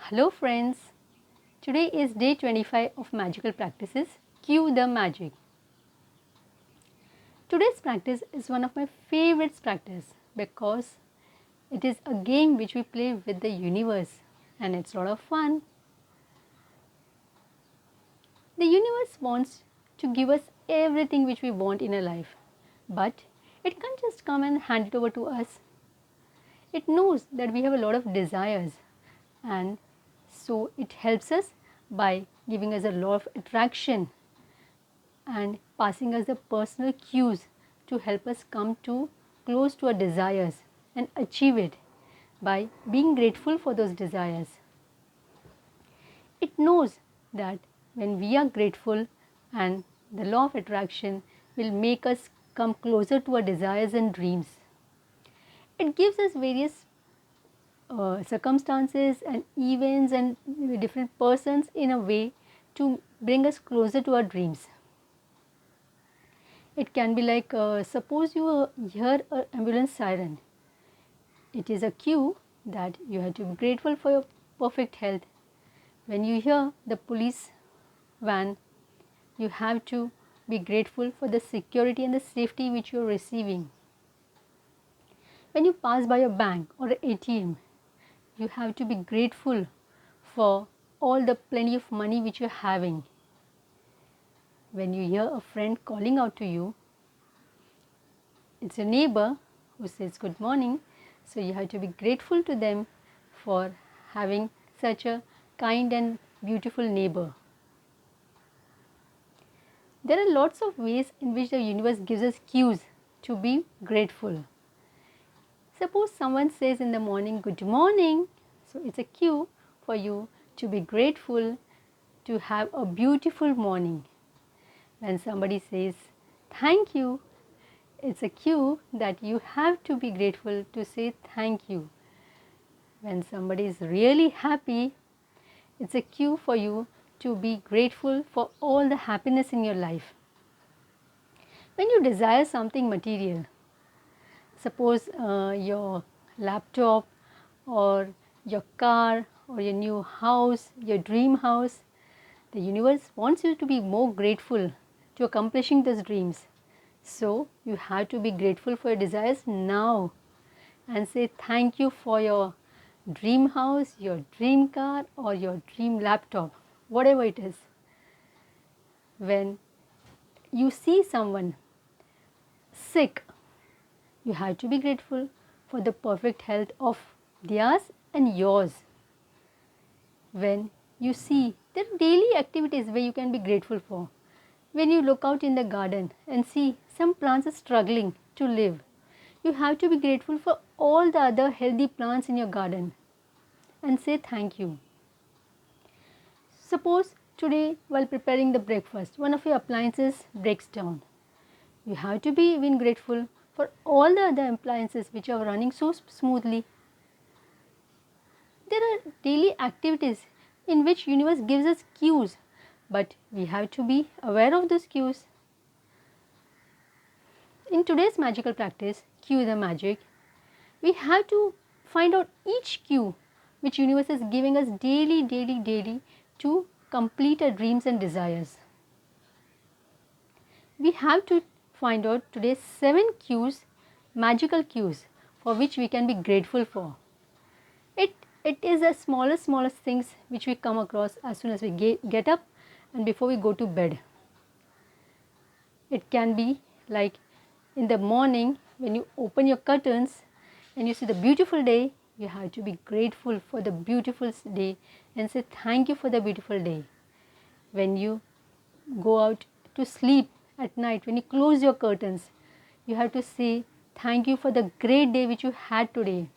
Hello friends, today is day 25 of magical practices, Cue the Magic. Today's practice is one of my favorite practices because it is a game which we play with the universe and it's a lot of fun. The universe wants to give us everything which we want in our life, but it can't just come and hand it over to us. It knows that we have a lot of desires, and so it helps us by giving us a law of attraction and passing us the personal cues to help us come to close to our desires and achieve it by being grateful for those desires. It knows that when we are grateful, and the law of attraction will make us come closer to our desires and dreams. It gives us various circumstances and events and different persons in a way to bring us closer to our dreams. It can be like suppose you hear an ambulance siren. It is a cue that you have to be grateful for your perfect health. When you hear the police van, you have to be grateful for the security and the safety which you are receiving. When you pass by a bank or an ATM, you have to be grateful for all the plenty of money which you are having. When you hear a friend calling out to you, it's a neighbor who says good morning, so you have to be grateful to them for having such a kind and beautiful neighbor. There are lots of ways in which the universe gives us cues to be grateful. Suppose someone says in the morning, good morning. So it's a cue for you to be grateful to have a beautiful morning. When somebody says thank you, it's a cue that you have to be grateful to say thank you. When somebody is really happy, it's a cue for you to be grateful for all the happiness in your life. When you desire something material, suppose your laptop or your car or your new house, your dream house, the universe wants you to be more grateful to accomplishing those dreams. So you have to be grateful for your desires now and say thank you for your dream house, your dream car or your dream laptop, whatever it is. When you see someone sick, you have to be grateful for the perfect health of theirs and yours. When you see there are daily activities where you can be grateful for. When you look out in the garden and see some plants are struggling to live, you have to be grateful for all the other healthy plants in your garden and say thank you. Suppose today while preparing the breakfast, one of your appliances breaks down. You have to be even grateful for all the other appliances which are running so smoothly. There are daily activities in which universe gives us cues, but we have to be aware of those cues. In today's magical practice, Cue the Magic, we have to find out each cue which universe is giving us daily to complete our dreams and desires. We have to find out today's 7 cues, magical cues for which we can be grateful for. It is the smallest things which we come across as soon as we get up and before we go to bed. It can be like in the morning when you open your curtains and you see the beautiful day, you have to be grateful for the beautiful day and say thank you for the beautiful day. When you go out to sleep at night, when you close your curtains, you have to say thank you for the great day which you had today.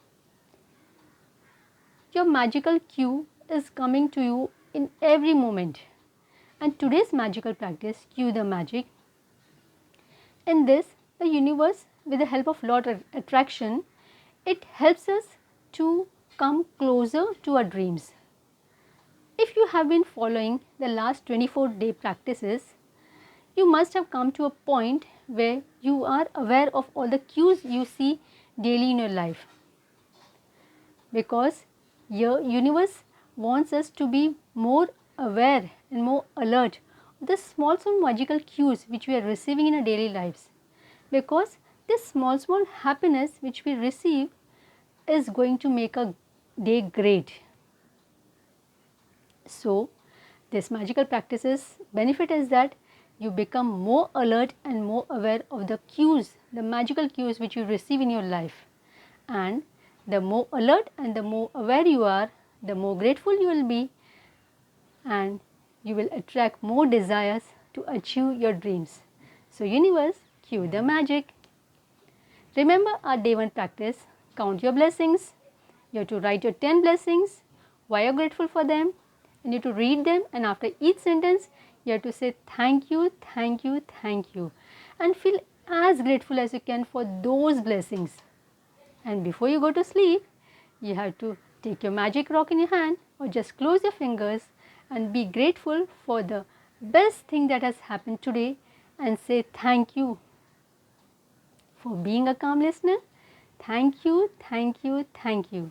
Your magical cue is coming to you in every moment. And today's magical practice, Cue the Magic, in this the universe with the help of law of attraction, it helps us to come closer to our dreams. If you have been following the last 24-day practices, you must have come to a point where you are aware of all the cues you see daily in your life. Because your universe wants us to be more aware and more alert of the small magical cues which we are receiving in our daily lives, because this small happiness which we receive is going to make a day great. So, this magical practices benefit is that you become more alert and more aware of the cues, the magical cues which you receive in your life, and the more alert and the more aware you are, the more grateful you will be, and you will attract more desires to achieve your dreams. So, universe, cue the magic. Remember our day 1 practice, count your blessings. You have to write your 10 blessings, why you are grateful for them, and you have to read them, and after each sentence you have to say thank you, thank you, thank you, and feel as grateful as you can for those blessings. And before you go to sleep, you have to take your magic rock in your hand or just close your fingers and be grateful for the best thing that has happened today and say thank you for being a calm listener. Thank you, thank you, thank you.